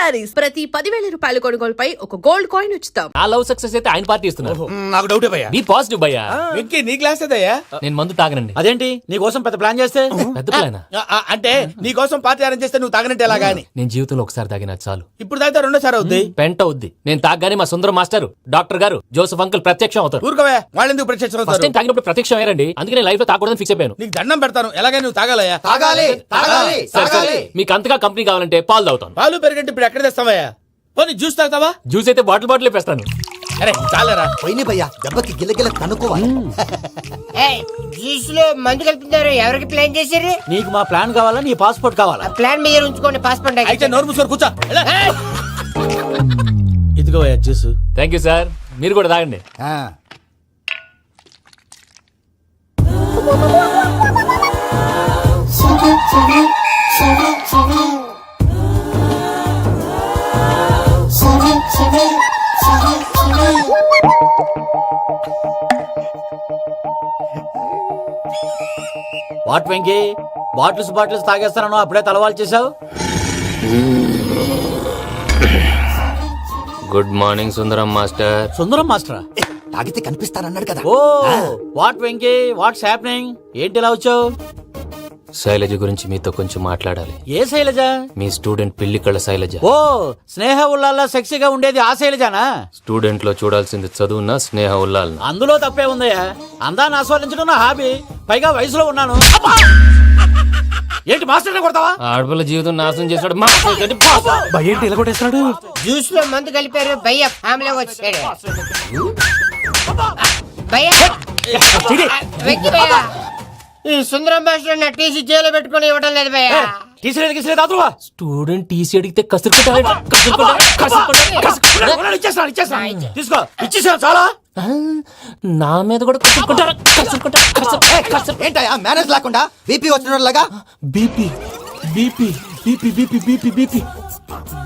శారీస్ ప్రతి 10,000 రూపాయల కొనుగోలుపై ఒక గోల్డ్ కాయిన్ ఉచితం. ఆ లవ్ సక్సెస్ అయితే ఆయన పార్టీ ఇస్తున్నారు. నాకు డౌట్ భయ్యా. నీ పాజిటివ్ భయ్యా. వెంకీ నీ క్లాస్ ఏదయ్యా? నేను మందు తాగనండి. అదేంటి నీ కోసం పెద్ద ప్లాన్ చేస్తే? పెద్ద ప్లాన్ అంటే నీ కోసం పార్టీ అరేంజ్ చేస్తే నువ్వు తాగనంటే ఎలాగా అని. నేను జీవితంలో ఒకసారి తాగినా చాలు. ఇప్పుడు తాగితే రెండోసారి అవుద్ది. పెంట అవుద్ది. నేను తాగగానే మా సుందరం మాస్టర్, డాక్టర్ గారు, జోసెఫ్ అంకుల్ ప్రత్యక్షం అవుతారు. ఊరుకోవా, వాళ్ళెందుకు ప్రత్యక్షం ఫస్ట్ అవుతారు? టైం తాగినప్పుడు ప్రత్యక్షం అయ్యారండి. అందుకే నేను లైఫ్ లో తాగకూడదని ఫిక్స్ అయిపోయాను. నీకు దండం పెడతాను, ఎలాగే నువ్వు తాగాలయ్యా. తాగాలి తాగాలి సరే సరే, మీకు అంతగా కంపెనీ కావాలంటే పాలు తాగుతాను. పాలు పెరిగంటే ఇప్పుడు ఎక్కడ తెస్తావయ్యా? పోనీ జ్యూస్ తాగుతావా? జ్యూస్ అయితే బాటిల్ వేస్తాను. అరే చాలరా. పోయిన భయ్యా, దెబ్బకి గిల్లగిల్ల కనుక్కోవాలి. జ్యూస్ లో మందు కలుపుతున్నారు. ఎవరికి ప్లాన్ చేశారు? నీకు మా ప్లాన్ కావాలా, నీ పాస్పోర్ట్ కావాలా? ప్లాన్ మీద ఉంచుకోండి, పాస్పోర్ట్ అయితే నోరు మూసుకొని కూర్చో. ఇదిగోయా జ్యూస్. Thank you sir. మీరు కూడా తాగండి. వాట్ వెంకీ, బాటిల్స్ తాగేస్తానో అప్పుడే తలవాలు చేసావు. Good morning Sundaram master. Sundaram మాస్టరా? తాగితే కనిపిస్తానన్నాడు కదా. Oh what Venky, what's happening? ఏంటి ఇలా వచ్చావు? శైలజ గురించి మీతో కొంచెం మాట్లాడాలి. ఏ శైలజ? మీ స్టూడెంట్ పిల్లి కళ్ళ శైలజ. ఓ స్నేహ ఉల్లాల్లో సెక్సీగా ఉండేది ఆ శైలజానా? స్టూడెంట్ లో చూడాల్సింది చదువున్న స్నేహ ఉల్లాల్. అందులో తప్పే ఉందయ్యా. అందాన్ని ఆస్వాదించడం నా హాబీ. పైగా వయసులో ఉన్నాను. ఏంటి మాస్టర్ కొడతావా? ఆడపిల్ల జీవితం నాశనం చేశాడు. ఏంటి ఇలా కొట్టేస్తున్నాడు? జ్యూస్ లో మందు కలిపారు. భయ్య ఫ్యామిలీ వచ్చాడు. భయ్య వెక్కి భయ్య, ఈ సుందరం మాస్టర్ నా టీసీ జైలు పెట్టుకుని ఇవ్వడం లేదు భయ్య. స్టూడెంట్ టీసీ అడిగితే తీసుకో, ఇచ్చేసాను చాలా. నా మీద కూడా ఏంటయ్యా మేనేజ్ లేకుండా బీపీ వచ్చినలాగా? BP BP BP BP BP BP.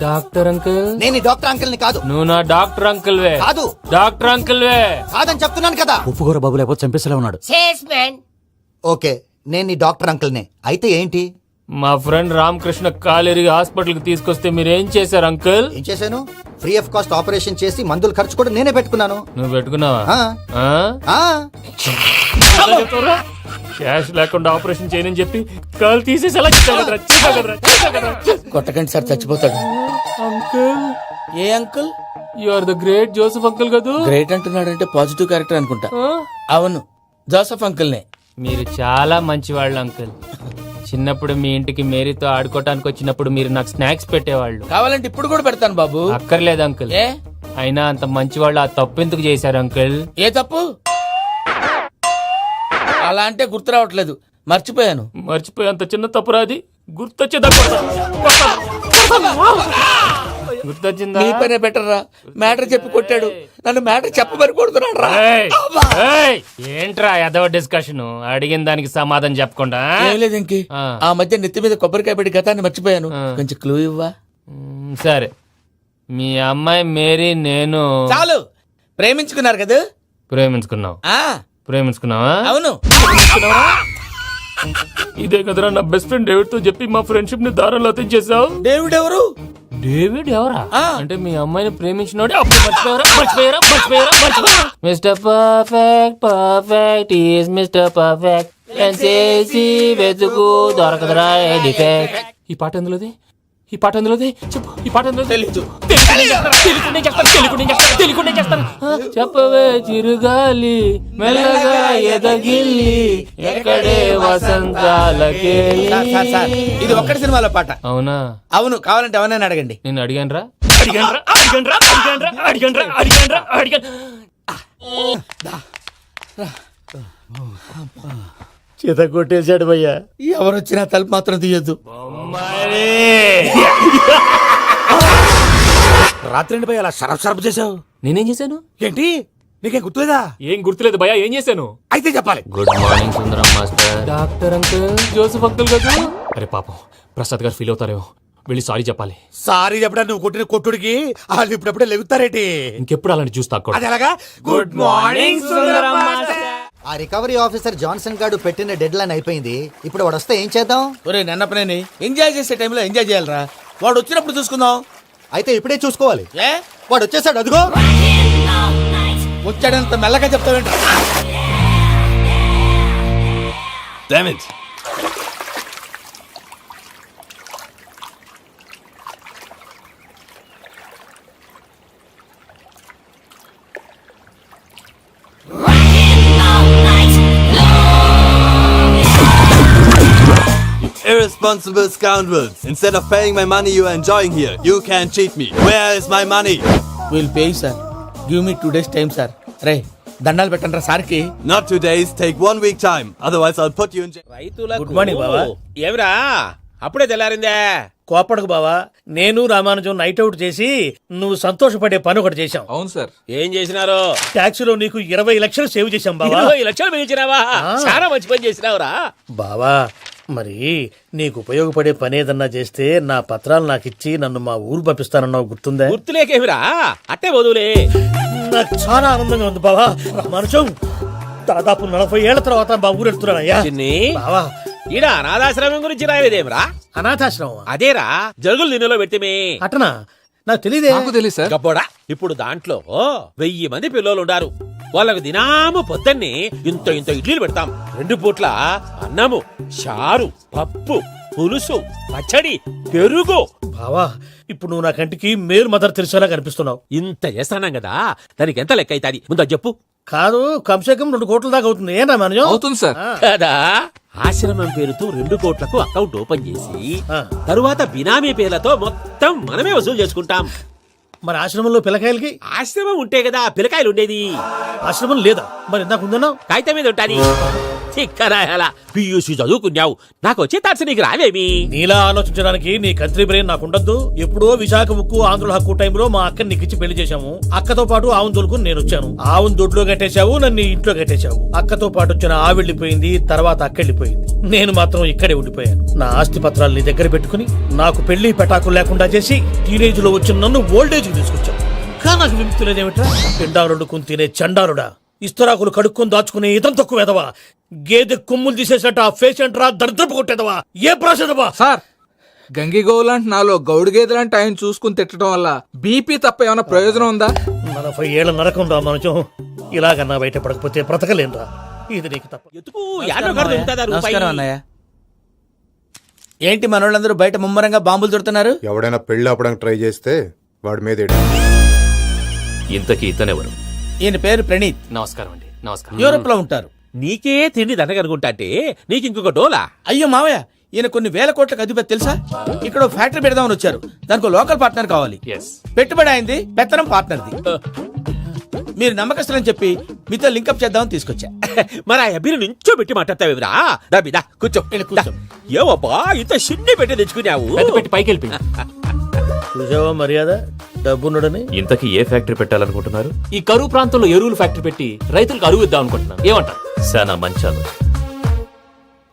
Doctor uncle, నేను డాక్టర్ అంకుల్ ని కాదు. నువ్వు నా డాక్టర్ అంకుల్ వే. కాదు, డాక్టర్ అంకుల్ వే కాదని చెప్తున్నాను కదా. ఉప్పుకూర బాబు లేకపోతే చంపేసేలా ఉన్నాడు. ఓకే, నేను నీ డాక్టర్ అంకుల్ నే. అయితే ఏంటి? మా ఫ్రెండ్ రామకృష్ణ కాలేరికి హాస్పిటల్ కి తీసుకొస్తే మీరేం చేశారు అంకుల్? ఏం చేశాను? ఫ్రీ ఆఫ్ కాస్ట్ ఆపరేషన్ చేసి మందులు ఖర్చు కూడా నేనే పెట్టుకున్నాను. నువ్వు పెట్టుకున్నావా? క్యాష్ లేకుండా ఆపరేషన్ చేయనని చెప్పి కాల్ తీసేసేలా కొట్టకండి సార్, చచ్చిపోతాడు. అంకుల్, ఏ uncle? You are the great Joseph uncle కదా. గ్రేట్ అంటున్నాడంటే పాజిటివ్ క్యారెక్టర్ అనుకుంటా. అవును, జోసెఫ్ అంకుల్ నే. మీరు చాలా మంచివాళ్ళు అంకుల్. చిన్నప్పుడు మీ ఇంటికి మేరీతో ఆడుకోవటానికి వచ్చినప్పుడు మీరు నాకు స్నాక్స్ పెట్టేవాళ్ళు. కావాలంటే ఇప్పుడు కూడా పెడతాను బాబు. అక్కర్లేదు అంకుల్. ఏ అయినా అంత మంచివాళ్ళు ఆ తప్పు ఎందుకు చేశారు అంకుల్? ఏ తప్పు? అలా అంటే గుర్తు రావట్లేదు, మర్చిపోయాను. మర్చిపోయేంత చిన్న తప్పురాది. గుర్తొచ్చిందా? నీ పనే బెటర్ రా. మ్యాటర్ చెప్పి కొట్టాడు, నన్ను మ్యాటర్ చెప్పమని కొడుతున్నాడు రా. ఏంట్రా ఎదవ డిస్కషన్? అడిగిన దానికి సమాధానం చెప్పకుండా. ఏం లేదు ఇంకి, ఆ మధ్య నెత్తి మీద కొబ్బరికాయ పెట్టి గతాన్ని మర్చిపోయాను. కొంచెం క్లూ ఇవ్వా? సరే, మీ అమ్మాయి మేరీ నేను చాలు. ప్రేమించుకున్నారు కదా? ప్రేమించుకున్నావు. ప్రేమించుకున్నావా? అవును. ఇదే కదరా నా బెస్ట్ ఫ్రెండ్ డేవిడ్ తో చెప్పి మా ఫ్రెండ్షిప్ ని దారంలో అతించేసావు. డేవిడ్ ఎవరు? డేవిడ్ ఎవరా? అంటే మీ అమ్మాయిని ప్రేమించినోడే. Mister perfect perfect is mister perfect వెతుకు దొరకదురా డిఫెక్ట్. ఈ పాట ఎందులోది? ఈ పాట ఎందులోది? చెప్పు. ఈ పాట ఎందులో? చెప్పవే చిరుగాలి మెల్లగా ఎదగిల్లి ఎక్కడే వసంతాలకే. ఇది ఒక్కటి సినిమాలో పాట. అవునా? అవును. కావాలంటే ఎవరైనా అడగండి. నేను అడిగాను రా. చేత కొట్టేశాడు భయ్యా. ఎవరొచ్చినా తలుపు మాత్రం తీయద్దు. రాత్రి భయ్య అలా షరఫ్ చేసావు. నేనేం చేశాను? ఏంటి నీకేం గుర్తులేదా? ఏం గుర్తులేదు భయ్యా. ఏం చేశాను? అయితే చెప్పాలి. Good morning Sundaram master. Doctor uncle, Joseph uncle కదా. అరే పాపం, ప్రసాద్ గారు ఫీల్ అవుతారేమో. వెళ్ళి సారీ చెప్పాలి. సారీ చెప్పడా? నువ్వు కొట్టిన కొట్టుడికి వాళ్ళు ఇప్పుడప్పుడే లెగుతారేటి. ఇంకెప్పుడు అలాంటి చూస్తా. అది ఎలాగా? Good morning Sundaram master. ఆ రికవరీ ఆఫీసర్ జాన్సన్ గారు పెట్టిన డెడ్ లైన్ అయిపోయింది. ఇప్పుడు వాడు వస్తే ఏం చేద్దాం? ఒరే నన్నపనేని, ఎంజాయ్ చేసే టైంలో ఎంజాయ్ చేయాలరా. వాడు వచ్చినప్పుడు చూసుకుందాం. అయితే ఇప్పుడే చూసుకోవాలి. ఏ వాడు వచ్చేసాడు, అదిగో. వచ్చాడంత మెల్లగా చెప్తావేంట? Damn it! Irresponsible scoundrels! Instead of paying my money you are enjoying here, you can't cheat me. Where is my money? Will pay sir. Give me 2 days time sir. రే దండాలు పెట్టండి సార్కి. Not 2 days, take 1 week time. Otherwise I'll put you in jail. రైతులకు good morning బావా. ఏమిరా అప్పుడే తెల్లారిందే? కోపడకు బావా, నేను రామానుజం నైట్ అవుట్ చేసి నువ్వు సంతోషపడే పని ఒకటి చేశాం. అవును సార్. ఏం చేసినారు? ట్యాక్సీలో నీకు 20 లక్షలు సేవ్ చేశాం బావా. 20 లక్షలు మిగిల్చినావా? చాలా మంచి పని చేసినావురా. బావా మరి నీకు ఉపయోగపడే పని ఏదన్నా చేస్తే నా పత్రాలు నాకు ఇచ్చి నన్ను మా ఊరు పంపిస్తానన్నావు, గుర్తుందా? గుర్తులేకేమిరా, అట్టే వదులే. నాకు చాలా ఆనందంగా ఉంది బావా. రామానుజం దాదాపు 40 ఏళ్ల తర్వాత మా ఊరు వెళ్తున్నానయ్యా. చిన్ని బావా ఈడ అనాథాశ్రమం గురించి రాయలేదేమిరా? అనాథాశ్రమం అదేరా జరుగులు దీనిలో పెట్టిమే. అటనా? నాకు తెలియదే. గబ్బోడా, ఇప్పుడు దాంట్లో 1000 మంది పిల్లలు ఉండారు. వాళ్ళకు దినాము పొద్దున్నే ఇంత ఇంత ఇడ్లీలు పెడతాం. 2 పూట్ల అన్నము, చారు, పప్పు, పులుసు, పచ్చడి, పెరుగు. బావా ఇప్పుడు నువ్వు నా కంటికి మేలు మదర్ తెలిసేలా కనిపిస్తున్నావు. ఇంత చేస్తానం కదా, దానికి ఎంత లెక్క అవుతుంది ముందు అది చెప్పు. కాదు, కంసే కం 2 కోట్ల దాకా అవుతుంది. ఏం రామానుజం? అవుతుంది సార్. కదా, ఆశ్రమం పేరుతో 2 కోట్లకు అకౌంట్ ఓపెన్ చేసి ఆ. తరువాత బినామీ పేర్లతో మొత్తం మనమే వసూలు చేసుకుంటాం. మరి ఆశ్రమంలో పిల్లకాయలకి? ఆశ్రమం ఉంటే కదా పిల్లకాయలు ఉండేది. ఆశ్రమం లేదా? మరి ఇందాక ఉందన్నావు. కాగితం మీద ఉంటాది. చిక్కరాయాల పియూసీ చదువుకున్నావు, నాకు వచ్చే తాట్స్ నీకు రావేమి? నీలా ఆలోచించడానికి నీ కంత్రి బ్రెయిన్ నాకు ఉండద్దు. ఎప్పుడో విశాఖ ముక్కు ఆంధ్రుల హక్కు టైంలో మా అక్కని నీకిచ్చి పెళ్లి చేశాము. అక్కతో పాటు ఆవును దొడుకుని నేను వచ్చాను. ఆవును దొడ్లో కట్టేశావు, నన్ను ఇంట్లో కట్టేశావు. అక్కతో పాటు వచ్చిన ఆవిళ్ళిపోయింది, తర్వాత అక్కెళ్ళిపోయింది. నేను మాత్రం ఇక్కడే ఉండిపోయాను. నా ఆస్తి పత్రాలు నీ దగ్గర పెట్టుకుని నాకు పెళ్లి పెటాకులు లేకుండా చేసి టీనేజ్ లో వచ్చిన నన్ను ఓల్డేజ్ కి తీసుకొచ్చావు. ఇంకా నాకు విముక్తి లేదేమిట్రా? పిండారుడుకుని తినే చండారుడా, ఇస్తరాకులు కడుక్కొని దాచుకునే ఇతం తక్కువ ఎదవా, గేదె కొమ్ములు తీసేసట ఆ పేషెంట్ రా దరిద్రపు కొట్టేదవా, ఏ ప్రాసెదవా? సార్, గంగిగోవులాంటి నాలో గౌడు గేదెలాంటి ఆయన చూసుకుని తిట్టడం వల్ల బీపీ తప్ప ఏమైనా ప్రయోజనం ఉందా? 40 ఏళ్ల నరకం రా మనచం. ఇలాగన్నా బయట పడకపోతే బ్రతకలేనురా. ఇది నీకు తప్ప. ఎందుకు యాడో కాడ దొరుకుతుందా రూపాయి? నమస్కారం అన్నయ్య. ఏంటి మనోళ్ళందరూ బయట ముమ్మరంగా బాంబులు దొరుకుతున్నారు? ఎవడైనా పెళ్లి ఆపడానికి ట్రై చేస్తే వాడి మీద ఇంతకీ ఇతనెవరు? ఈయన పేరు ప్రణీత్. నమస్కారం అండి. నమస్కారం. యూరోప్ లో ఉంటారు. నీకే తిండి దండగనుకుంటా అంటే నీకు ఇంకొక డోలా? అయ్యో మావయ్య, ఈయన కొన్ని వేల కోట్లకు అధిపతి తెలుసా? ఇక్కడ ఓ ఫ్యాక్టరీ పెడదామని వచ్చారు. దానికి లోకల్ పార్ట్నర్ కావాలి. ఎస్. పెట్టుబడి అయింది, పెత్తనం పార్ట్నర్ది. మీరు నమ్మకస్తులని చెప్పి మీతో లింకప్ చేద్దామని తీసుకొచ్చా. మరి ఆ అబ్బిని నుంచో పెట్టి మాట్లాడతావేమిరా? దాబిదా కూర్చో. కూర్చో. ఏవబ్బా ఇంత షిన్ని పెట్టి తెచ్చుకున్నావు? పెద్ద పెట్టి పైకి వెళ్ళి చూసావా మర్యాద, డబ్బున్నడని. ఇంతకీ ఏ ఫ్యాక్టరీ పెట్టాలనుకుంటున్నారు? ఈ కరువు ప్రాంతంలో ఎరువులు ఫ్యాక్టరీ పెట్టి రైతులకు అరువు ఇద్దాం అనుకుంటున్నాను. ఏమంటారు? శానా మంచి ఆలోచన.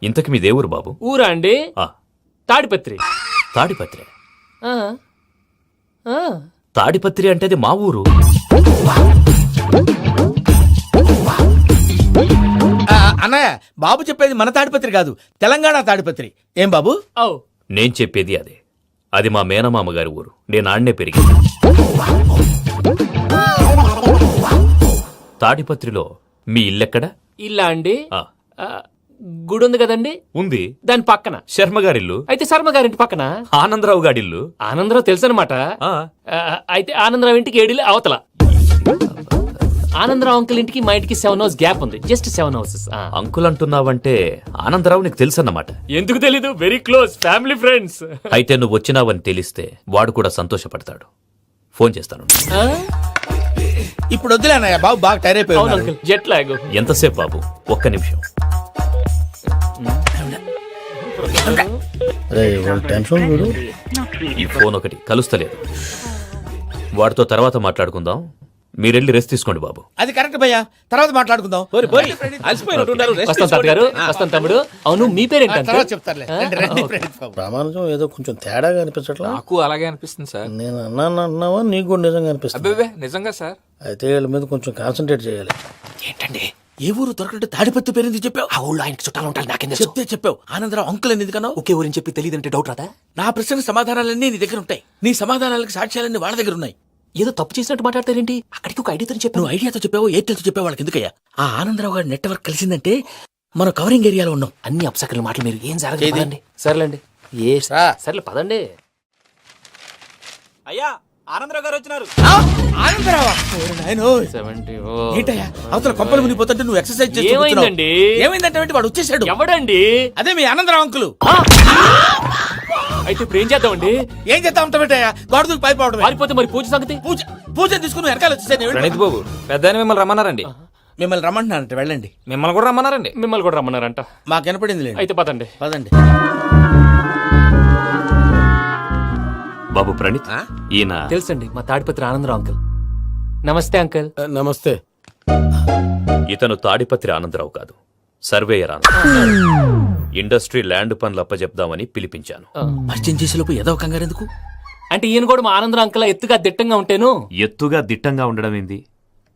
ఇంతకి మీ దేవురు బాబు? ఊరా అండి, తాడిపత్రి. తాడిపత్రి? తాడిపత్రి అంటే అది మా ఊరు. అన్నయ్య, బాబు చెప్పేది మన తాడిపత్రి కాదు, తెలంగాణ తాడిపత్రి. ఏం బాబు? నేను చెప్పేది అదే. అది మా మేనమామ గారి ఊరు. నేను ఆడనే పెరిగింది. తాడిపత్రిలో మీ ఇల్లెక్కడ? ఇల్లా అండి, గుడి ఉంది కదండి. ఉంది. దాని పక్కన శర్మ గారిల్లు. అయితే శర్మ గారింటి పక్కన ఆనందరావు గారిల్లు. ఆనందరావు తెలుసు అనమాట. అయితే ఆనందరావు ఇంటికి 7 అవతల. ఆనందరావు అంకుల్ ఇంటికి మా ఇంటికి 7 houses గ్యాప్ ఉంది. Just 7 houses. అంకుల్ అంటున్నావంటే ఆనందరావు నీకు తెలుసు అన్నమాట. ఎందుకు తెలీదు? Very close family friends. అయితే నువ్వు వచ్చినావని తెలిస్తే వాడు కూడా సంతోషపడతాడు. ఫోన్ చేస్తాను. ఇప్పుడు వద్దులే అన్నయ్య, బాబు బాగా టైర్ అయిపోయాడు. Jet lag. ఎంతసేపు బాబు? ఒక్క నిమిషం. ఈ ఫోన్ ఒకటి కలుస్తలేదు. వాడితో తర్వాత మాట్లాడుకుందాం. మీరెళ్ళి రెస్ట్ తీసుకోండి బాబు. అది కరెక్ట్ భయ్యా, తర్వాత మాట్లాడుకుందాం. వస్తాను తాత గారు, వస్తాను తమ్ముడు. అవును, మీ పేరేంటంటే? చెప్తారులే. రామానుజం ఏదో కొంచెం తేడాగా అనిపించట్లా? నాకు అలాగే అనిపిస్తుంది సార్. నేను అన్నావా నీకు కూడా నిజంగా అనిపిస్తుంది? అబ్బే నిజంగా సార్. అయితే వీళ్ళ మీద కొంచెం కాన్సన్ట్రేట్ చేయాలి. ఏంటండి ఏ ఊరు దొరకట్టు తాడిపత్రి పేరు ఎందుకు చెప్పావు? ఆ ఊళ్ళో ఆయనకి చుట్టాలు ఉంటాయి నాకేం చెప్తే చెప్పావు. ఆనందరావు అంకుల్ అని ఎందుకన్నావు? ఒకే ఊరిని చెప్పి తెలియదంటే డౌట్ రాదా? నా ప్రశ్నకు సమాధానాలన్నీ నీ దగ్గర ఉంటాయి. నీ సమాధానాలకు సాక్ష్యాలన్నీ వాళ్ళ దగ్గర ఉన్నాయి. ఏదో తప్పు చేసినట్టు మాట్లాడతారేంటి? అక్కడికి ఒక ఐడియాతో చెప్పాను. నువ్వు ఐడియాతో చెప్పావు, ఎయిర్టెల్తో చెప్పావు, వాళ్ళకి ఎందుకయ్యా? ఆ ఆనందరావు గారి నెట్వర్క్ కలిసిందంటే మనం కవరింగ్ ఏరియాలో ఉన్నాం. అన్ని అప్సకల మాటలు మీరు ఏం ఏది? జరగదండి. సర్లేండి. సర్లే పదండి. అయ్యా ఆనందరావు గారు వచ్చినారు. ఆనందరావా? ఓరి నాయనో. 70. ఏంటయ్యా అవతల కొంపలు మునిగిపోతుంటే నువ్వు ఎక్సర్సైజ్ చేస్తూ కూర్చున్నావు. ఏమైందండి? ఏమైందంటే వాడు వచ్చేసాడు. ఎవడండి? అదే మీ ఆనందరావు అంకులు. అయితే ఇప్పుడు ఏం చేద్దామండి? ఏం చేస్తా ఉంటా పెట్టాయా? గొడవకు పైపోవడం. పారిపోతే మరి పూజ సంగతి? పూజ తీసుకుని వెనకాల వచ్చేసాను. ప్రణీత్ బాబు పెద్ద మిమ్మల్ని రమ్మన్నారండి. మిమ్మల్ని రమ్మంటున్నానంట, వెళ్ళండి. మిమ్మల్ని కూడా రమ్మన్నారండి. మిమ్మల్ని కూడా రమ్మన్నారంట. మాకు వినపడింది లేదు. అయితే పదండి. పదండి. బాబు ప్రణీత్, ఈయన తెలుసండి, మా తాడిపత్రి ఆనందరావు అంకుల్. నమస్తే అంకుల్. నమస్తే. ఇతను తాడిపత్రి ఆనందరావు కాదు, సర్వేయర్ ఆనందరావు. ఇండస్ట్రీ ల్యాండ్ పనులు అప్పచెప్దామని పిలిపించాను. పరిచయం చేసేలోపు ఏదో కంగారు ఎందుకు? అంటే ఈయన కూడా మా ఆనందరావు అంకుల్ ఎత్తుగా దిట్టంగా ఉంటాను. ఎత్తుగా దిట్టంగా ఉండడం ఏంది,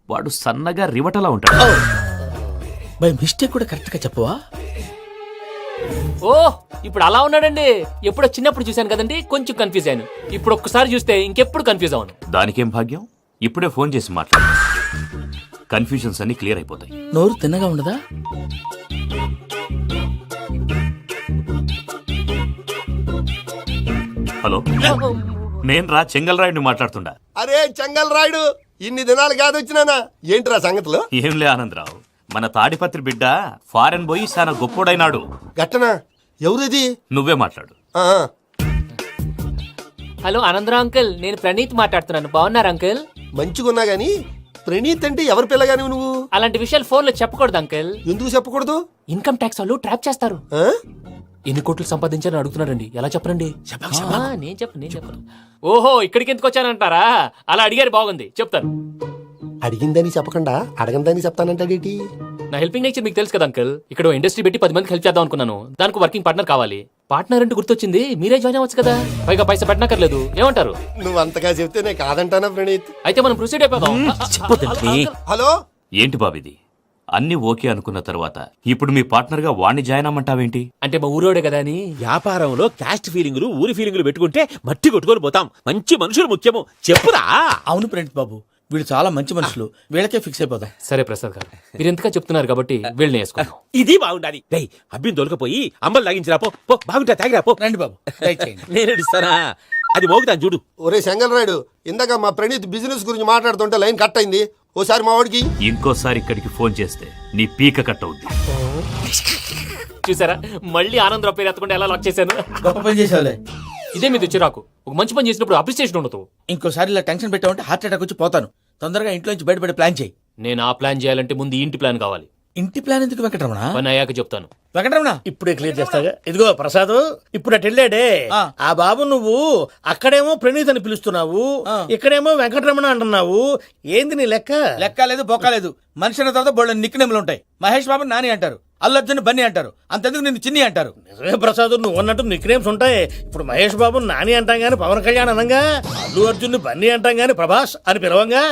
వాడు సన్నగా రివటలా ఉంటాడు. బై మిస్టేక్ కూడా కరెక్ట్ గా చెప్పవా? ఓ ఇప్పుడు అలా ఉన్నాడండి. ఎప్పుడో చిన్నప్పుడు చూశాను కదండి, కొంచెం కన్ఫ్యూజ్ అయ్యాను. ఇప్పుడు ఒక్కసారి చూస్తే ఇంకెప్పుడు కన్ఫ్యూజ్ అవును. దానికేం భాగ్యం, ఇప్పుడే ఫోన్ చేసి మాట్లాడు. కన్ఫ్యూజన్స్ అన్ని క్లియర్ అయిపోతాయి. నోరు తిన్నగా ఉండదా? హలో, నేను రా చెంగల్రాయుడిని మాట్లాడుతుండా. అరే చెంగల్ రాయుడు, ఇన్ని దినాలు కాదు వచ్చినానా? ఏంట్రా సంగతులు? ఏంలే ఆనందరావు, మన తాడిపత్రి బిడ్డ ఫారెన్ పోయి చాలా గొప్పోడైనాడు. గట్టనా? ఎవరిది? నువ్వే మాట్లాడు. హలో ఆనందరావు అంకుల్, నేను ప్రణీత్ మాట్లాడుతున్నాను. బాగున్నారు అంకుల్? మంచిగున్నా గాని ప్రణీత్ అంటే ఎవరి పిల్లగాని నువ్వు? అలాంటి విషయాలు ఫోన్ లో చెప్పకూడదు అంకుల్. ఎందుకు చెప్పకూడదు? ఇన్కమ్ ట్యాక్స్ వాళ్ళు ట్రాప్ చేస్తారు. ఆ? ఎన్ని కోట్లు సంపాదించాలని అడుగుతున్నారండి. ఎలా చెప్పరండి? నేను చెప్పను. ఓహో, ఇక్కడికి ఎందుకు వచ్చానంటారా? అలా అడిగారు, బాగుంది, చెప్తాను. అడిగిందని చెప్పకుండా అడగందని చెప్తానంటాడేటి? నా హెల్పింగ్ నేచర్ మీకు తెలుసు కదా అంకుల్. ఇక్కడ ఇండస్ట్రీ పెట్టి 10 మందికి హెల్ప్ చేద్దాం అనుకున్నాను. దానికి వర్కింగ్ పార్ట్నర్ కావాలి. పార్ట్నర్ అంటే గుర్తొచ్చింది, మీరే జాయిన్ అవ్వచ్చు కదా. పైగా పైసా పెట్టనక్కర్లేదు. ఏమంటారు? నువ్వు అంతగా చెప్తేనే కాదంటానా ప్రణీత్? అయితే మనం ప్రొసీడ్ అయిపోదాం. హలో, ఏంటి బాబిది? అన్ని ఓకే అనుకున్న తర్వాత ఇప్పుడు మీ పార్ట్నర్ గా వాణ్ణి జాయిన్ అమ్మంటావేంటి? అంటే మా ఊరోడే కదా అని. వ్యాపారంలో క్యాస్ట్ ఫీలింగులు, ఊరి ఫీలింగులు పెట్టుకుంటే మట్టి కొట్టుకొని పోతాం. మంచి మనుషులు ముఖ్యము. చెప్పురా. అవును ప్రణీత్ బాబు, వీళ్ళు చాలా మంచి మనుషులు. వీళ్ళకే ఫిక్స్ అయిపోదాం. సరే ప్రసాద్ గారు, మీరు ఎంతగా చెప్తున్నారు కాబట్టి వీళ్ళని వేసుకుందాం. ఇది బాగుండాలి. డై అబ్బిని దొలకపోయి అమ్మలు లాగించిరా పో. పో బాగుంటా, తాగిరా పో. రండి బాబు, దయచేయండి. నేను ఇస్తానా? అది మోగుతాను చూడు. ఒరే చెంగల్ రాయుడు, ఇందాక మా ప్రణీత్ బిజినెస్ గురించి మాట్లాడుతుంటే లైన్ కట్ అయింది. ఓసారి మా వాడికి ఇంకోసారి ఇక్కడికి ఫోన్ చేస్తే నీ పీక కట్ అవుద్ది. చూసారా, మళ్ళీ ఆనందరావు పేరు ఎత్తకుండా ఎలా లాక్ చేశాను. గొప్ప పని చేసేవాళ్ళే. ఇదే మీద చిరాకు. ఒక మంచి పని చేసినప్పుడు అప్రిసియేషన్ ఉండదు. ఇంకోసారి ఇలా టెన్షన్ పెట్టామంటే హార్ట్ అటాక్ వచ్చి పోతాను. తొందరగా ఇంట్లో నుంచి బయటపడే ప్లాన్ చేయి. నేను ఆ ప్లాన్ చేయాలంటే ముందు ఈ ఇంటి ప్లాన్ కావాలి. ఇంటి ప్లాన్ ఎందుకు వెంకటరమణ? పని అయ్యాక చెప్తాను. వెంకటరమణ ఇప్పుడే క్లియర్ చేస్తాగా. ఇదిగో ప్రసాద్, ఇప్పుడు అటు వెళ్ళాడే ఆ బాబు, నువ్వు అక్కడేమో ప్రణీత్ అని పిలుస్తున్నావు, ఇక్కడేమో వెంకటరమణ అంటున్నావు. ఏంది నీ లెక్క? లెక్క లేదు, బొక్క లేదు. మనిషి అన్న తర్వాత బోళ్ళ నిక్నెములు ఉంటాయి. మహేష్ బాబు నాని అంటారు, అల్లు అర్జున్ బన్నీ అంటారు, అంతెందుకు నిన్ను చిన్ని అంటారు. నిజమే ప్రసాద్, నువ్వు అన్నట్టు నిక్నేమ్స్ ఉంటాయి. ఇప్పుడు మహేష్ బాబు నాని అంటాం గాని పవన్ కళ్యాణ్ అనంగా, అల్లు అర్జున్ బన్నీ అంటాం గాని ప్రభాస్ అని పిలవంగా.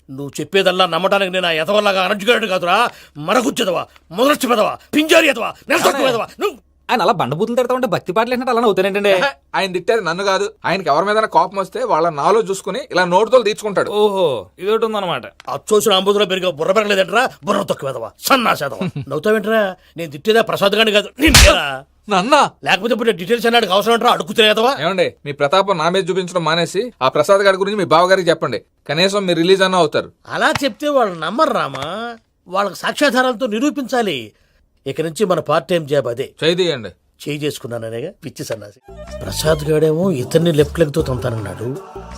నువ్వు చెప్పేదల్లా నమ్మటానికి నేను ఎతవల్లాగా అనర్జుగాడు కాదురా. మరగుచ్చదవా, మొదలచ్చి పెదవా, పింజారి ఎదవా, నెలసొక్కుదవా. నువ్వు ఆయన అలా బండబూతులు తిడతా ఉంటే భక్తి పాటలు ఏంటంటే అలా అవుతానంటే. ఆయన తిట్టేది నన్ను కాదు, ఆయనకి ఎవరి మీద కోపం వస్తే వాళ్ళ నాలో చూసుకుని ఇలా నోటుతో తీర్చుకుంటాడు. ఓహో, ఇది ఒకటి ఉందన్నమాట. అచ్చోసిన అంబుధులో పెరిగే బుర్ర పెరగలేదంటరా, బుర్ర తొక్కువేదవా, సన్నాసేదవా. నవ్వుతావేంట్రా? నేను తిట్టేదా ప్రసాద్ గాని కాదు, నిన్నేరా. నన్న లేకపోతే ఇప్పుడు డీటెయిల్స్ అన్నాడు అవసరం అంటారా? అడుగుతులేదవా. ఏమండి, మీ ప్రతాపం నా మీద చూపించడం మానేసి ఆ ప్రసాద్ గారి గురించి మీ బావగారికి చెప్పండి. కనీసం మీరు రిలీజ్ అన్న అవుతారు. అలా చెప్తే వాళ్ళు నమ్మరు రామా. వాళ్ళకి సాక్ష్యాధారాలతో నిరూపించాలి. ఇక నుంచి మన పార్ట్ టైం జాబ్ అదే. చేయండి. చేయి చేసుకున్నాననేగా పిచ్చి సన్నాసి. ప్రసాద్ గాడేమో ఇతన్ని లెఫ్ట్ లెగ్ తో తొంతానన్నాడు,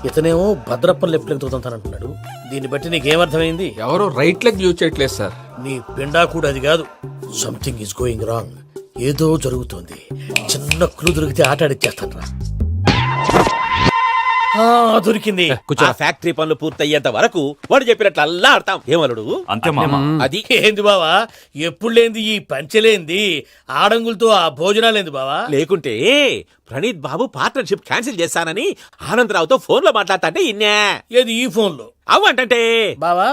ఇతనేమో భద్రప్పని లెఫ్ట్ లెగ్ తో తొంతానంటున్నాడు. దీన్ని బట్టి నీకేమర్థమైంది? ఎవరు రైట్ లెగ్ యూజ్ చేయట్లేదు సార్. నీ పిండా కూడా అది కాదు. Something is going wrong. ఏదో జరుగుతోంది. చిన్న క్లూ దొరికితే ఆట ఆడిచ్చేస్తాను రా. దొరికింది. ఆ ఫ్యాక్టరీ పనులు పూర్తయ్యేంత వరకు వాడు చెప్పినట్లు అల్లా ఆడతాం. ఏమలుడు? అంతే మామ. అది ఏంది బావా, ఎప్పుడు లేంది ఈ పంచలేంది, ఆడంగులతో ఆ భోజనాలేంది బావా? లేకుంటే ప్రణీత్ బాబు పార్ట్నర్షిప్ క్యాన్సిల్ చేస్తానని ఆనందరావుతో ఫోన్ లో మాట్లాడతాంటే ఇన్నే. ఏది ఈ ఫోన్ లో? అవ్వంటే బావా,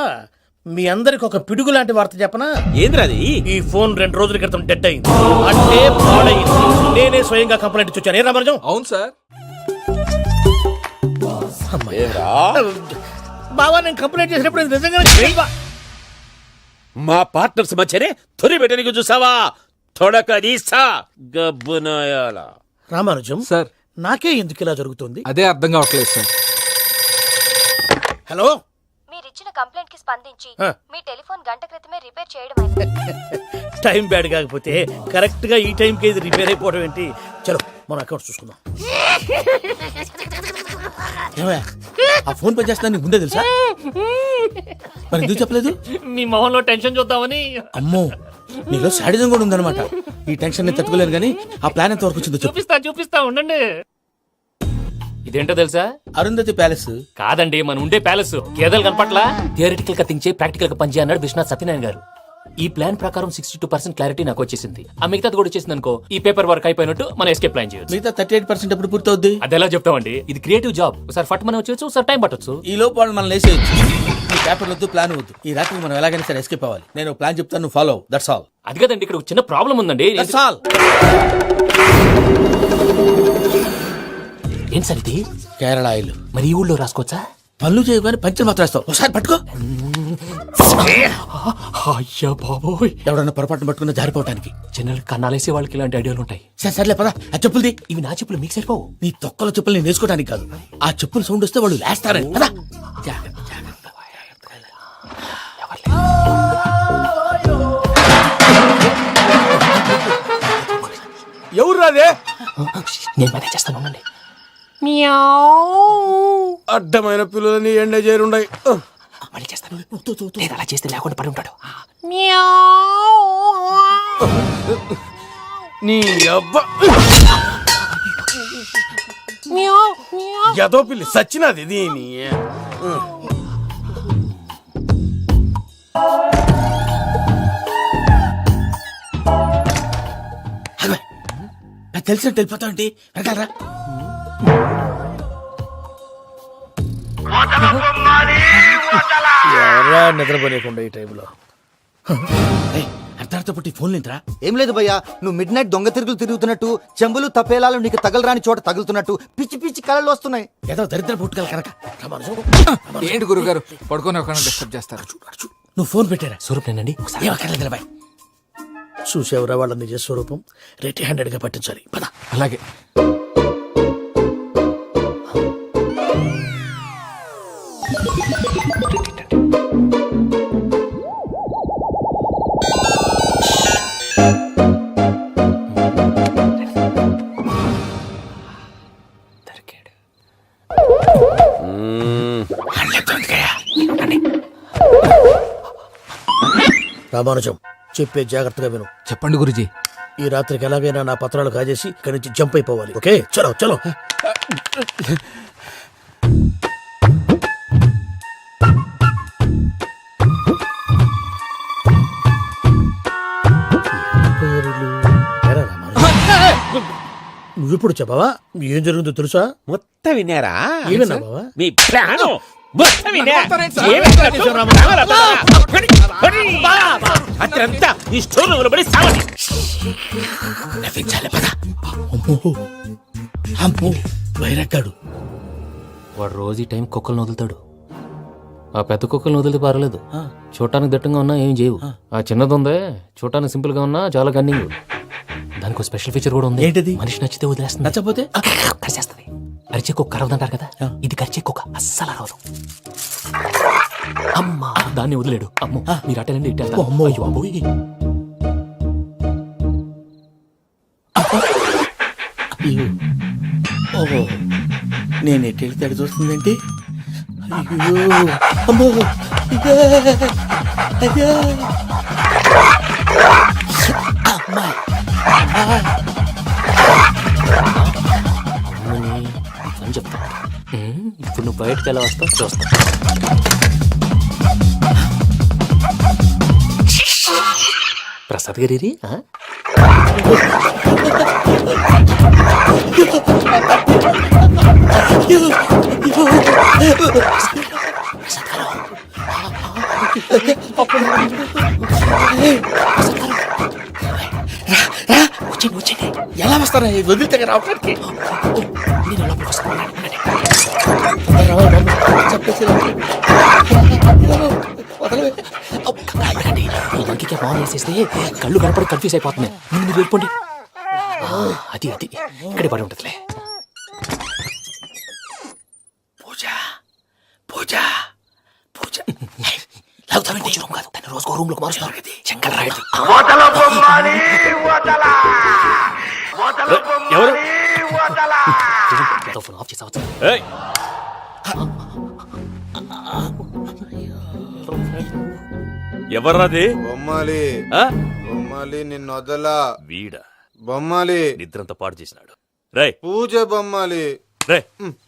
మీ అందరికి ఒక పిడుగు లాంటి వార్త చెప్పనా? ఏంద్రది? ఈ ఫోన్ 2 రోజుల క్రితం డెడ్ అయింది, అంటే పాడైంది. నేనే స్వయంగా కంప్లైంట్ ఇచ్చి వచ్చాను. ఏ రామరాజం? అవును సార్. బావా, నేను కంప్లైంట్ చేసినప్పుడు ఇది నిజంగా మా పార్ట్నర్స్ మధ్యనే తొలి పెట్టడానికి చూసావా? తొడకదీసా గబ్బునాయాల. రామానుజం సార్, నాకే ఎందుకు ఇలా జరుగుతుంది? అదే అర్థం కావట్లేదు సార్. హలో, మీరిచ్చిన కంప్లైంట్ కి స్పందించి ఆ. మీ టెలిఫోన్ గంట క్రితమే రిపేర్ చేయడం అయింది. టైం బ్యాడ్ కాకపోతే కరెక్ట్ గా ఈ టైంకి ఇది రిపేర్ అయిపోవడం ఏంటి? చలో మన అకౌంట్ చూసుకుందాం. ఏమయ్య, ఆ ఫోన్ పని చేస్తున్నా నీకు ముందే తెలుసా? మరి ఎందుకు చెప్పలేదు? మీ మొహంలో టెన్షన్ చూద్దామని. అమ్మో, నీలో శాడిజం కూడా ఉందన్నమాట. ఈ టెన్షన్ నేను తట్టుకోలేను కానీ ఆ ప్లాన్ ఎంత వరకు వచ్చిందో చెప్పు. చూపిస్తా ఉండండి. ఇదేంటో తెలుసా? అరుంధతి ప్యాలెస్ కాదండి, మన ఉండే ప్యాలెస్. గేదెలు కనపట్లా? థియరిటికల్ గా థింక్ చేయి, ప్రాక్టికల్ గా పనిచేయ అన్నాడు విశ్వనాథ్ సత్యనారాయణ గారు. ఈ ప్లాన్ ప్రకారం 62% క్లారిటీ నాకు వచ్చేసింది. ఆ మిగతాది కూడా వచ్చేసింది అనుకో, ఈ పేపర్ వర్క్ అయిపోయినట్టు మనం ఎస్కేప్ ప్లాన్ చేయొచ్చు. మిగతా 38% ఎప్పుడు పూర్తవుద్ది? అది ఎలా చెప్తామండి? ఇది క్రియేటివ్ జాబ్. ఒకసారి ఫట్ మనం వచ్చేయచ్చు, ఒకసారి టైం పట్టొచ్చు. ఈ లోపు వాళ్ళు మనం లేసేయచ్చు. ఈ పేపర్ వద్దు, ప్లాన్ వద్దు. ఈ రాత్రి మనం ఎలాగైనా సరే ఎస్కేప్ అవ్వాలి. నేను ప్లాన్ చెప్తాను, నువ్వు ఫాలో. That's all. అది కదండి, ఇక్కడ ఒక చిన్న ప్రాబ్లం ఉందండి. That's all. ఏం సార్ ఇది? కేరళ ఆయిల్. మరి ఈ ఊళ్ళో రాసుకోవచ్చా? పనులు చేయగానే పంచర్ మాత్రం వేస్తావు. ఒకసారి పట్టుకో. అయ్యా బాబోయ్, ఎవడన్నా పొరపాటున పట్టుకున్న జారిపోవటానికి. జనరల్ కన్నాలేసే వాళ్ళకి ఇలాంటి ఐడియాలు ఉంటాయి. సర్లే పదా, ఆ చెప్పులది. ఇవి నా చెప్పులు, మీకు సరిపోవు. నీ తొక్కల చెప్పులు నేను వేసుకోవడానికి కాదు, ఆ చెప్పులు సౌండ్ వస్తే వాళ్ళు లేస్తారని. పదా. ఎవరు రాదే? నేను పనే చేస్తాను, ఉండండి. అడ్డమైన పిల్లలని ఎండ చేరుండయి. మళ్ళీ చేస్తాను. లేదు, అలా చేస్తే లేకుండా పడి ఉంటాడు. నీ అబ్బా ఎదో పిల్లి సచ్చినది దీని. తెలిసినట్టు వెళ్ళిపోతావు ఏంటి? వెనకాలరా. ఎవరా నిద్రపోలేకుండా ఈ టైంలో? అర్ధార్థ పుట్టి ఫోన్ లేంట్రా? ఏం లేదు భయ్యా, నువ్వు మిడ్ నైట్ దొంగ తిరుగుతున్నట్టు, చెంబులు తపేలాలు నీకు తగలరాని చోట తగులుతున్నట్టు పిచ్చి పిచ్చి కళలు వస్తున్నాయి. ఏదో దరిద్ర పుట్టుకల కనుక. ఏంటి గురుగారు పడుకొని ఒక డిస్టర్బ్ చేస్తారు? నువ్వు ఫోన్ పెట్టారా? స్వరూపేనండి. ఏమక్కర్లేదు. చూసేవరా వాళ్ళ నిజ స్వరూపం. రెట్టి హ్యాండెడ్ గా పట్టించాలి. పద. అలాగే. రామానుజం, చెప్పే జాగ్రత్తగా విను. చెప్పండి గురుజీ. ఈ రాత్రికి ఎలాగైనా నా పత్రాలు కాజేసి ఇక్కడి నుంచి జంప్ అయిపోవాలి. ఓకే, చలో చలో. నువ్విప్పుడు చెప్పవా ఏం జరుగుతుందో తెలుసా? మొత్తం విన్నారా? ఏమన్నా బావా? మీ ప్రాణం మొత్తం విన్నా. అత్రంతా ఈ స్టోర్ రూమ్ లో పడి సావండి. నవ్వించాలి. పద. అమ్మో అమ్మో, వైరక్కాడు. వాడు రోజు ఈ టైం కుక్కలను వదులుతాడు. ఆ పెద్ద కుక్కలను వదిలితే పర్లేదు, చూడటానికి దట్టంగా ఉన్నా ఏం చేయవు. ఆ చిన్నది ఉందే, చూడటానికి సింపుల్ గా ఉన్నా చాలా గన్నింగ్. దానికి స్పెషల్ ఫీచర్ కూడా ఉంది. ఏంటిది? మనిషి నచ్చితే వదిలేస్తుంది, నచ్చపోతే కరిచేస్తుంది. అరిచే కుక్క అరవదంటారు కదా, ఇది కరిచే కుక్క అస్సలు అరవదు. అమ్మా, దాన్ని వదిలేడు. అమ్మో, మీరు అటెండి ఇట్టే. అమ్మో. అయ్యో అబ్బోయ్. ఓహో, నేను ఎటు వెళ్తే అటు చూస్తుందేంటి? అయ్యో అమ్మో, ఇదే అయ్యో అమ్మా. అని చెప్తా. ఇప్పుడు నువ్వు బయటకు ఎలా వస్తావు చూస్తా. ప్రసాద్ గారి ప్రసాద్ గారు ఎలా వస్తారా వదిలితే రావడానికి ఈ లంకికి బాగా వేసేస్తే కళ్ళు కనపడి కన్ఫ్యూజ్ అయిపోతున్నాయి. ముందు మీరు వెళ్ళిపోండి. అది అది ఇక్కడే పడి ఉంటుందిలే. పూజ పూజ పూజ రూమ్ కాదు, తన రోజుకో రూమ్ లోకి మారుస్తున్నారు. శంకర్ రాయుడు ఎవరు ఫోన్ ఆఫ్ చేసావచ్చు. ఏయ్, ఎవర్రాది? బొమ్మాలి ఆ? బొమ్మాలి నిన్ను వదలా. వీడా బొమ్మాలి నిద్రంతా పాడు చేసినాడు. రేయ్ పూజ బొమ్మాలి. రే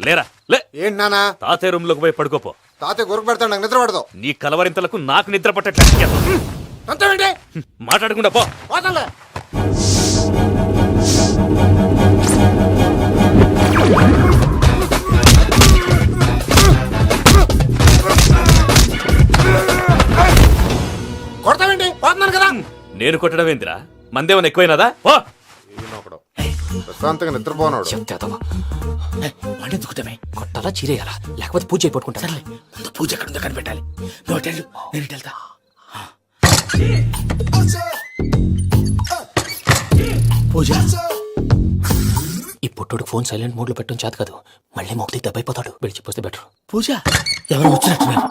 లేరా లే. ఏంటి నానా? తాతయ్య రూమ్ లోకి పోయి పడుకోపో. తాతయ్య గురకు పెడతాడు, నాకు నిద్ర పడదు. నీ కలవరింతలకు నాకు నిద్ర పట్టట్లేదు. అంతేంటి? మాట్లాడకుండా పో. పోతాలే. కొడతావేంటి? పోతున్నాను కదా. నేను కొట్టడం ఏందిరా? మందేమన్నా ఎక్కువైనదా? ఓ ఈయనొకడు ప్రశాంతంగా నిద్రపోనాడు. చెప్తావా వాడిని దుక్కుతామే కొట్టాలా చీరేయాలా లేకపోతే పూజ అయిపోట్టుకుంటా. సర్లే ముందు పూజ ఎక్కడ ఉందో కనిపెట్టాలి. నువ్వు అటు వెళ్ళు, నేను ఇటు వెళ్తా. పూజ ఈ పుట్టోడు ఫోన్ సైలెంట్ మోడ్ లో పెట్టడం చేత కాదు. మళ్ళీ మొక్కటి దెబ్బైపోతాడు. వెళ్ళి చెప్పొస్తే బెటర్. పూజ ఎవరు వచ్చినట్టున్నారు?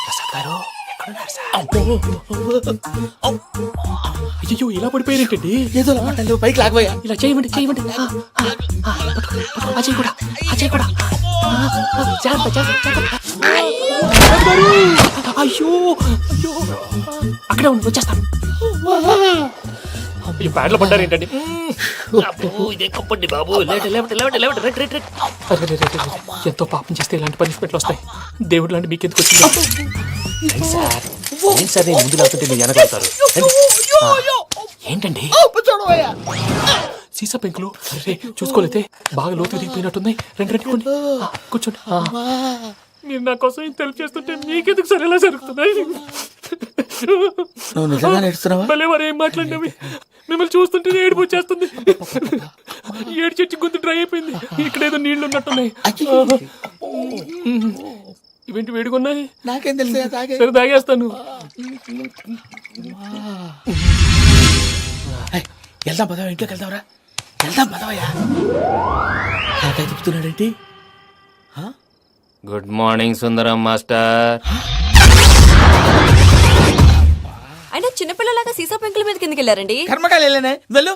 ప్రసాద్ గారు ఎక్కడున్నారు సార్? అయ్యో ఇలా పడిపోయారేంటండి? ఏదో మాటలు పైకి లాగబోయా. ఇలా చేయమండి చేయమండి. అజయ్ కూడా అజయ్ కూడా జాగ్రత్త జాగ్రత్త జాగ్రత్త. అయ్యో అయ్యో అక్కడే ఉండి వచ్చేస్తాను. ఈ బ్యాడ్లో పడ్డారు ఏంటండి? ఎంతో పాపం చేస్తే ఇలాంటి పనిష్మెంట్లు వస్తాయి. దేవుడు లాంటి మీకు ఎందుకు వచ్చింది సార్? ఏం సార్ నేను ముందు లేకుంటే మీరు వెనకడతారు ఏంటండి? సీసా పెంకులు అరే చూసుకోలేతే బాగా లోతు దిగిపోయినట్టున్నాయి. రెండు రెండు కొన్ని కూర్చోండి. మీరు నా కోసం ఇంత హెల్ప్ చేస్తుంటే మీకెందుకు సరే ఎలా జరుగుతున్నాయి? నువ్వు నిజంగా నేర్చుతున్నావా? భలే మరి ఏం మాట్లాడినవి. మిమ్మల్ని చూస్తుంటే ఏడుపు వచ్చేస్తుంది. ఏడు చెట్టు గొంతు డ్రై అయిపోయింది. ఇక్కడ ఏదో నీళ్లు ఉన్నట్టున్నాయి. ఇవేంటి వేడుకున్నాయి? నాకేం తెలుసు, సరే తాగేస్తాను. వెళ్దాం పదవా, ఇంట్లోకి వెళ్దాంరా. వెళ్దాం పదవయ్యా. నాకై చెప్తున్నాడేంటి? Good morning Sundaram master. అయినా చిన్నపిల్లలాగా సీసా పెంకుల మీద కిందకి వెళ్ళారండి. కర్మకాయలు వెళ్ళానే, వెళ్ళు.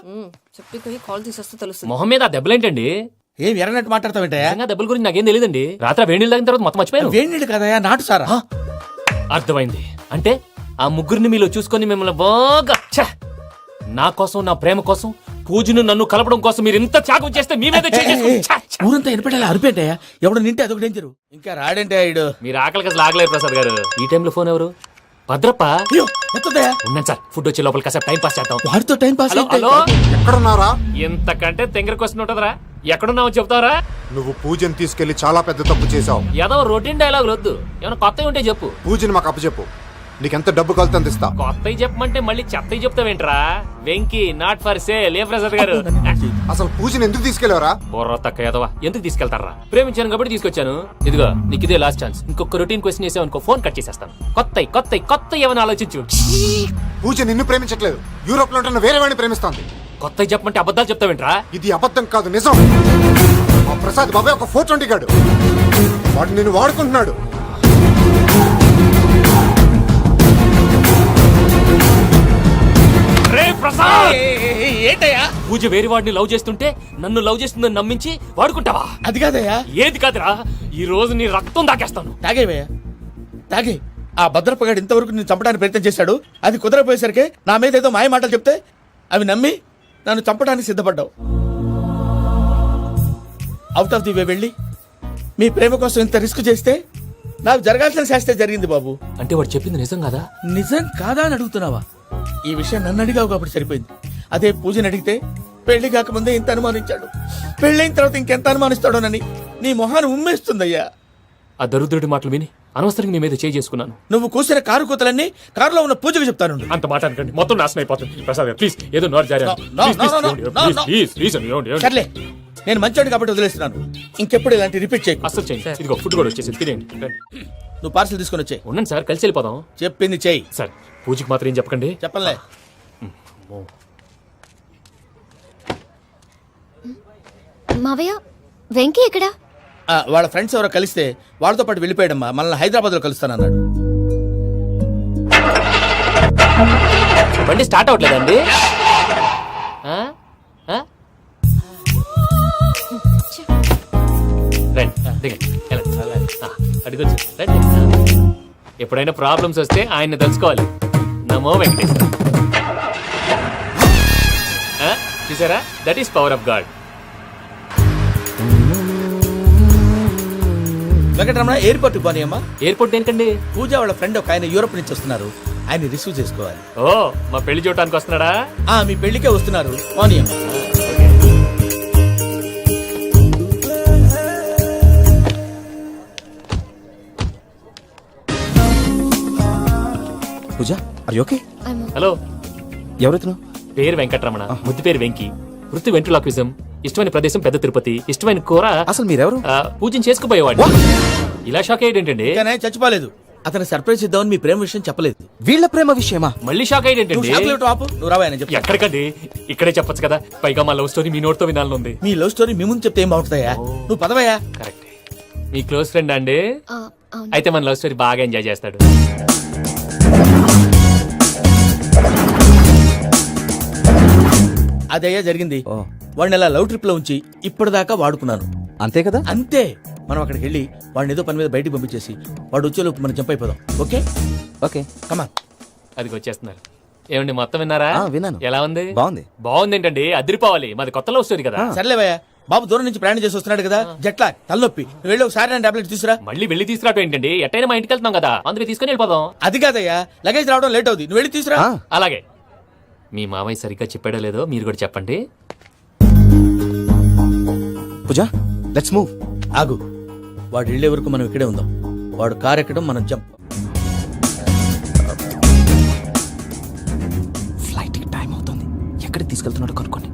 చెప్పి కాల్ తీసేస్తే తెలుస్తుంది. మొహం మీద ఆ దెబ్బలేంటండి? ఏం ఎర్రనట్టు మాట్లాడతావేంటయా? దెబ్బల గురించి నాకేం తెలియదండి. రాత్రి వేడి నీళ్ళు తాగిన తర్వాత మొత్తం మర్చిపోయాను. వేడి నీళ్ళు కదయా, నాటు సారా. అర్థమైంది. అంటే ఆ ముగ్గురిని మీలో చూసుకొని మిమ్మల్ని బాగా నా కోసం నా ప్రేమ కోసం పూజను నన్ను కలపడం కోసం మీరు ఇంత త్యాగం చేస్తే మీ మీద ఊరంతా వినపడేలా అరిపేంటయా? ఎవడు నింటే అదొక డేంజరు. ఇంకా రాడంటే ఆయుడు. మీరు ఆకలికి అసలు ఆగలేరు ప్రసాద్ గారు. ఈ టైంలో ఫోన్ ఎవరు? భద్రప్ప. ఉన్నాను సార్. ఫుడ్ వచ్చే లోపల కాసేపు టైం పాస్ చేద్దాం. వాడితో టైం పాస్. హలో ఎక్కడున్నారా? ఇంతకంటే తెంగర క్వశ్చన్ ఉంటుందిరా. ఎక్కడున్నావో చెప్తావరా? నువ్వు పూజని తీసుకెళ్లి చాలా పెద్ద తప్పు చేశావు. ఏదో రొటీన్ డైలాగ్ వద్దు, ఏమైనా కొత్తవి ఉంటే చెప్పు. పూజని మాకు అప్పచెప్పు, నీకెంత డబ్బు కలితే అంత ఇస్తా. కొత్తవి చెప్పమంటే మళ్ళీ చెత్తవి చెప్తావేంట్రా? Venky not for sale. ఏ ప్రసాద్ గారు అసలు పూజని ఎందుకు తీసుకెళ్లేవరా? బొర్ర తక్క ఏదవా, ఎందుకు తీసుకెళ్తారా? ప్రేమించాను కాబట్టి తీసుకొచ్చాను. ఇదిగో నీకు ఇదే లాస్ట్ ఛాన్స్. ఇంకొక రొటీన్ క్వశ్చన్ చేసావు అనుకో, ఫోన్ కట్ చేసేస్తాను. కొత్త ఏమైనా ఆలోచించు. పూజ నిన్ను ప్రేమించట్లేదు, యూరోప్ లో ఉంటున్న వేరే వాడిని ప్రేమిస్తాంది. కొత్తవి చెప్పమంటే అబద్ధాలు చెప్తావేంట్రా? ఇది అబద్ధం కాదు, నిజం. మా ప్రసాద్ బాబాయ్ ఒక 420 గాడు, వాడు నిన్ను వాడుకుంటున్నాడు. ఏంటయ్యా? పూజ వేరే వాడిని లవ్ చేస్తుంటే నన్ను లవ్ చేస్తుందని నమ్మించి వాడుకుంటావా? అది కాదయ్యా. ఏది కాదురా, ఈ రోజు నీ రక్తం దాకేస్తాను. తాగేవయ్యా, తాగే. ఆ భద్రప్పగాడు ఇంతవరకు నేను చంపడానికి ప్రయత్నం చేశాడు. అది కుదరపోయేసరికి నా మీద ఏదో మాయ మాటలు చెప్తే అవి నమ్మి నన్ను చంపడానికి సిద్ధపడ్డావు. అవుట్ ఆఫ్ ది వే వెళ్ళి మీ ప్రేమ కోసం ఇంత రిస్క్ చేస్తే నాకు జరగాల్సిన శాస్త్రే జరిగింది బాబు. అంటే వాడు చెప్పింది నిజం కాదా? నిజం కాదా అని అడుగుతున్నావా? ఈ విషయం నన్ను అడిగావు కాబట్టి సరిపోయింది. అదే పూజని అడిగితే పెళ్లి కాకముందే ఇంత అనుమానించాడు, పెళ్ళైన తర్వాత ఇంకెంత అనుమానిస్తాడోనని నీ మొహాన్ని ఉమ్మేస్తుందయ్యా. ఆ దరిద్రుడి మాటలు విని అనవసరంగా మీ మీద చేయి చేసుకున్నాను. నువ్వు కూసిన కారు కూతలన్నీ కారులో ఉన్న పూజకు చెప్తాను. అంత మాట అనకండి, మొత్తం నాశనం అయిపోతుంది. ప్రసాద్ గారు ప్లీజ్ ఏదో నోరు జారీ సర్లే, నేను మంచోడు కాబట్టి వదిలేస్తున్నాను. ఇంకెప్పుడు ఇలాంటి రిపీట్ చేయకు. అసలు చేయండి. ఇదిగో ఫుడ్ కూడా వచ్చేసి తినేయండి. రండి. నువ్వు పార్సల్ తీసుకొని వచ్చాయి. ఉండండి సార్, కలిసి వెళ్ళిపోదాం. చెప్పింది చెయ్యి. సార్ పూజకి మాత్రం ఏం చెప్పకండి. చెప్పలే. మావయ్య వెంకీ ఎక్కడా? వాళ్ళ ఫ్రెండ్స్ ఎవరో కలిస్తే వాళ్ళతో పాటు వెళ్ళిపోయాడమ్మా. మనల్ని హైదరాబాద్ లో కలుస్తానన్నాడు. బండి స్టార్ట్ అవ్వట్లేదండి. అడిగొచ్చు. ఎప్పుడైనా ప్రాబ్లమ్స్ వస్తే ఆయన్ని తెలుసుకోవాలి. నమో వెంకటేశ్వర. చూసారా, that is power of God. Venkataramana airport పోనీ అమ్మా. ఎయిర్పోర్ట్ ఏంటండి? పూజ వాళ్ళ ఫ్రెండ్ ఒక ఆయన యూరోప్ నుంచి వస్తున్నారు, ఆయన రిసీవ్ చేసుకోవాలి. ఓ, మా పెళ్లి చూడటానికి వస్తున్నాడా? మీ పెళ్లికే వస్తున్నారు. పోనీ అమ్మా. పూజ, ఆర్ యు ఓకే? హలో, ఎవరైతును? పేరు వెంకటరమణ, ముద్దు పేరు వెంకి, వృత్తి వెంట్రులాక్విజం, ఇష్టమైన ప్రదేశం పెద్ద తిరుపతి, ఇష్టమైన కూర. అసలు మీరెవరు? పూజను చేసుకుపోయేవాడు. ఇలా షాక్ అయ్యేటండి. చచ్చిపోలేదు. అతను సర్ప్రైజ్ ఇద్దామని మీ ప్రేమ విషయం చెప్పలేదు. వీళ్ళ ప్రేమ విషయమా? మళ్ళీ షాక్ అయ్యేటండి. నువ్వు రావాయని చెప్పి. ఎక్కడికండి, ఇక్కడే చెప్పొచ్చు కదా. పైగా మా లవ్ స్టోరీ మీ నోట్తో వినాలని ఉంది. మీ లవ్ స్టోరీ మీ ముందు చెప్తే ఏం బాగుంటుందయ్యా? నువ్వు పదవయ్యా. కరెక్ట్. మీ క్లోజ్ ఫ్రెండ్ అండి? అయితే మన లవ్ స్టోరీ బాగా ఎంజాయ్ చేస్తాడు. అదయ్యా జరిగింది. వాడిని అలా లవ్ ట్రిప్ లో ఉంచి ఇప్పటిదాకా వాడుకున్నాను. అంతే కదా? అంతే. మనం అక్కడికి వెళ్ళి వాడిని ఏదో పని మీద బయటికి పంపించేసి వాడు వచ్చేలోపు మనం జంప్ అయిపోదాం. ఓకే ఓకే, కమాన్. అది వచ్చేస్తున్నారు. ఏమండి, మొత్తం విన్నారా? విన్నాను. ఎలా ఉంది? బాగుంది. బాగుంది ఏంటండి, అదిరిపోవాలి. మాది కొత్త లవ్ స్టోరీ కదా. సర్లేవయ్యా, బాబు దూరం నుంచి ప్రయాణం చేసి వస్తున్నాడు కదా, జట్లా తలనొప్పి. నువ్వు వెళ్ళి ఒకసారి టాబ్లెట్ తీసుకురా. మళ్ళీ వెళ్ళి తీసుకురావటం ఏంటండి? ఎట్టైనా మా ఇంటికి వెళ్తున్నాం కదా, అందుకే తీసుకుని వెళ్ళిపోదాం. అది కాదయ్యా, లగేజ్ రావడం లేట్ అవుతుంది. నువ్వు వెళ్ళి తీసుకురా. అలాగే. మీ మామయ్య సరిగ్గా చెప్పాడో లేదో మీరు కూడా చెప్పండి. పూజ, లెట్స్ మూవ్. ఆగు, వాడు వెళ్ళే వరకు మనం ఇక్కడే ఉందాం. వాడు కార్ ఎక్కడం, మనం జంప్. ఫ్లైట్ కి టైం అవుతుంది. ఎక్కడికి తీసుకెళ్తున్నాడో కనుక్కోండి.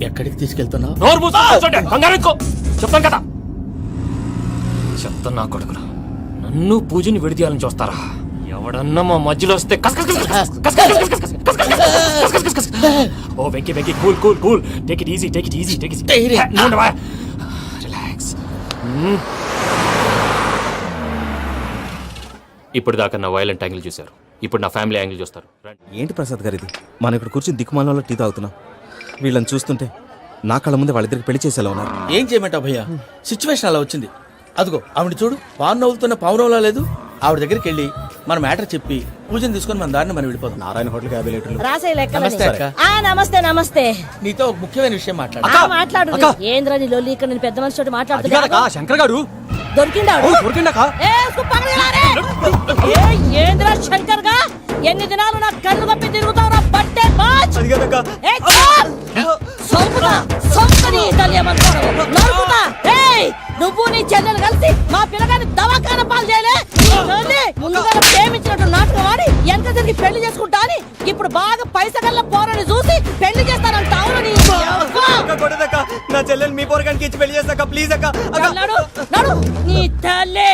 ఎక్కడికి తీసుకెళ్తున్నావు? నోరు మూసుకొని కూర్చోండి, కంగారు ఎక్కువ. చెప్తాను కదా. చెప్తాను నా కొడుకులు, నన్ను పూజని విడిదీయాలని చూస్తారా? ఎవడన్నా మా మధ్యలో వస్తే ఓ Venky Venky, cool cool cool, take it easy, take it easy, take it easy, relax. ఇప్పుడు దాకా నా వైలెంట్ యాంగిల్ చూశారు, ఇప్పుడు నా ఫ్యామిలీ యాంగిల్ చూస్తారు. ఏంటి ప్రసాద్ గారు ఇది? మనం ఇక్కడ కూర్చొని దిక్కుమాలలో టీ తాగుతున్నాం. వీళ్ళని చూస్తుంటే నా కళ్ళ ముందే వాళ్ళిద్దరికి పెళ్లి చేసేలా ఉన్నారు. ఏం చేయమంటావు భయ్యా, సిచ్యువేషన్ అలా వచ్చింది. అదిగో ఆవిడ చూడు, పావు నవ్వుతున్న పావునవ్వులా లేదు. ఆవిడ దగ్గరికి వెళ్ళి మన మ్యాటర్ చెప్పి పూజను తీసుకొని మన దారిని మనం వెళ్ళిపోతాం. నారాయణ హోటల్ 50 లీటర్లు. నమస్తే అక్క. నమస్తే నమస్తే. నీతో ఒక ముఖ్యమైన విషయం మాట్లాడు. ఏంద్రా నీ లొల్లి? ఇక్కడ నేను పెద్ద మనిషి మాట్లాడుతున్నా. శంకర్ గారు దొరికిందాడు. ఏంద్రా శంకర్ గా? ఎన్ని దినాలు నా కళ్ళు కప్పి తిరుగుతావురా బట్టే బాచ్. నువ్వు నీ చెల్లెలు కలిసి మా పిల్లగాని దవాఖాన పాలు చేయలే. ముందుగా ప్రేమించినట్టు నాటకం ఆడి ఎంత తిరిగి పెళ్లి చేసుకుంటా అని ఇప్పుడు బాగా పైసగల్ల పోరని చూసి పెళ్లి చేస్తానంట. నా చెల్లెలు మీ పోరగానికి ఇచ్చి పెళ్లి చేస్తాక ప్లీజ్ అక్క. నడు నీ తల్లి.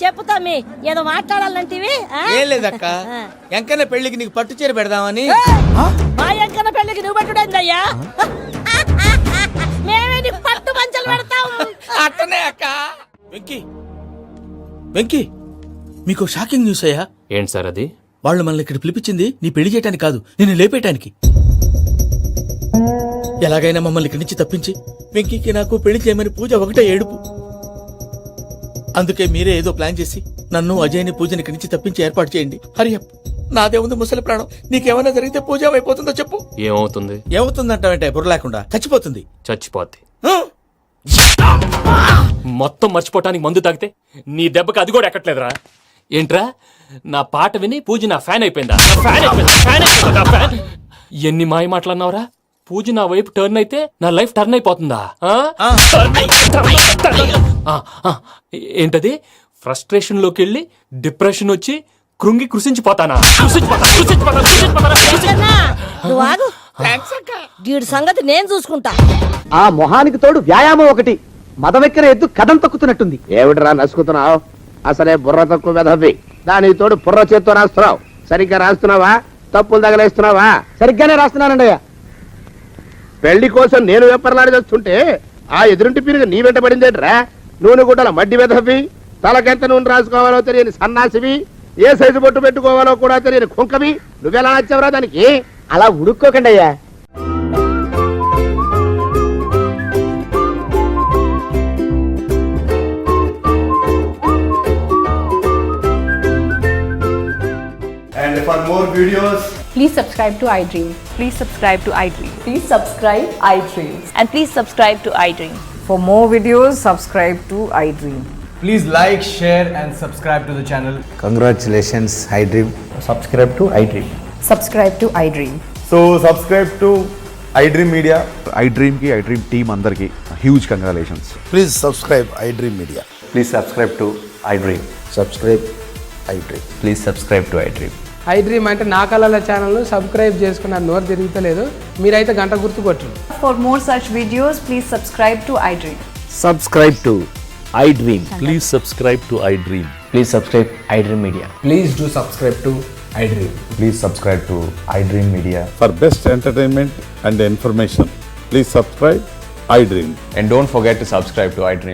చెప్పుతా మీ ఏదో మాట్లాడాలంటివి. ఏం లేదక్క, ఎంకన్న పెళ్లికి నీకు పట్టు చీర పెడదామని. మా ఎంకన్న పెళ్లికి నువ్వు పెట్టుడైందయ్యా? మేమే నీకు పట్టు పంచలు పెడతాం. అట్టనే అక్క. వెంకీ వెంకీ, మీకు షాకింగ్ న్యూస్ అయ్యా. ఏంటి సార్ అది? వాళ్ళు మనల్ని ఇక్కడ పిలిపించింది నీ పెళ్లి చేయడానికి కాదు, నిన్ను లేపేయటానికి. ఎలాగైనా మమ్మల్ని ఇక్కడి నుంచి తప్పించి వెంకీకి నాకు పెళ్లి చేయమని పూజ ఒకటే ఏడుపు. అందుకే మీరే ఏదో ప్లాన్ చేసి నన్ను అజయ్ని పూజని ఇక్కడి నుంచి తప్పించి ఏర్పాటు చేయండి. హరియప్, నాదే ఉంది ముసలి ప్రాణం. నీకేమైనా జరిగితే పూజ అయిపోతుందో చెప్పు. ఏమవుతుంది? ఏమవుతుందంటావంటే బుర్ర లేకుండా చచ్చిపోతుంది. చచ్చిపోద్ది. మొత్తం మర్చిపోవటానికి మందు తాగితే నీ దెబ్బకి అది కూడా ఎక్కట్లేదురా. ఏంట్రా, నా పాట విని పూజ నా ఫ్యాన్ అయిపోయిందా? ఎన్ని మాయ మాటలన్నావురా? పూజ నా వైపు టర్న్ అయితే నా లైఫ్ టర్న్ అయిపోతుందా? ఏంటది? ఫ్రస్ట్రేషన్ లోకి వెళ్ళి డిప్రెషన్ వచ్చి కృంగి కృషించిపోతానా? నువ్వు ఆగు. వీడి సంగతి నేను చూసుకుంటా. ఆ మొహానికి తోడు వ్యాయామం ఒకటి, మదవెక్కిన ఎద్దు కథం తొక్కుతున్నట్టుంది. ఏమిటిరా నసుకుతున్నావు? అసలే బుర్ర తక్కువ వెధవి, దానికి తోడు బుర్ర చేత్తో రాస్తున్నావు. సరిగ్గా రాస్తున్నావా? తప్పులు తగలేస్తున్నావా? సరిగ్గానే రాస్తున్నానండి అయ్యా. పెళ్లి కోసం నేను వెప్పర్లాడి వస్తుంటే ఆ ఎదురింటి పీరుగా నీ వెంట పడిందేట్రా? నూనె గుడ్డల మడ్డి వెధవి, తలకెంత నూనె రాసుకోవాలో తెలియని సన్నాసివి, ఏ సైజు బొట్టు పెట్టుకోవాలో కూడా తెలియని కుంకవి, నువ్వెలా నచ్చావురా దానికి? అలా ఉడుక్కోకండి అయ్యా. And for more videos, Please subscribe to iDream. Please subscribe to iDream. Please subscribe iDream. And please subscribe to iDream. For more videos, subscribe to iDream. Please like, share and subscribe to the channel. Congratulations iDream. Subscribe to iDream. Subscribe to iDream. so subscribe to iDream Media. iDream ki iDream team andarki huge congratulations. Please subscribe iDream Media. Please subscribe to iDream. Subscribe iDream. Please subscribe to iDream. iDream అంటే నా కళల channel subscribe చేసుకున్న నోరు తిరుగుతలేదు. మీరైతే గంట గుర్తు కొట్టండి. For more such videos, please subscribe to iDream. Subscribe to iDream. Please subscribe to iDream. Please subscribe iDream Media. Please do subscribe to iDream. Please subscribe to iDream Media. For best entertainment and information, please subscribe iDream. And don't forget to subscribe to iDream.